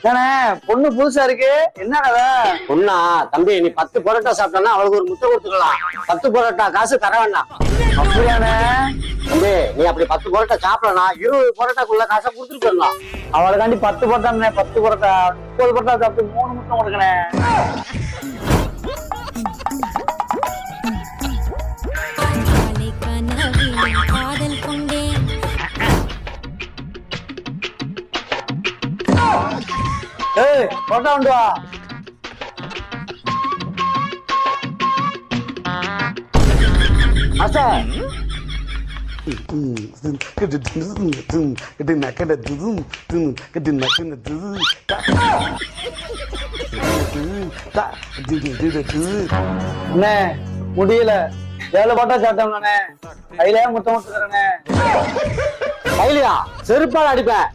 தானே பொண்ணு புதுசா இருக்கு, என்ன கதை? பொண்ணா? தம்பி நீ 10 பரோட்டா சாப்பிட்டா அவளுக்கு ஒரு முட்டை கொடுத்துக்கலாம். 10 பரோட்டா காசு தர வேண்டாம். அப்படியானே? தம்பி நீ அப்படி 10 பரோட்டா சாப்பிடலாம், 20 பரோட்டாக்குள்ள காசை கொடுத்துட்டு போயிடலாம். அவளுக்காண்டி 10 பரோட்டாண்ணே, 10 பரோட்டா 30 பரோட்டா சாப்பிட்டு 3 முட்டை கொடுக்கணே. காதல் கொண்டேன். ஏய் பரோட்டா கொண்டு வா. ஆசா அண்ணே முடியல, 7 பரோட்டா சாப்பிட்டோம்ண்ணே, கையிலே முட்டை முட்டுக்கிறேண்ணே. கையிலையா? செருப்பால் அடிப்பேன்.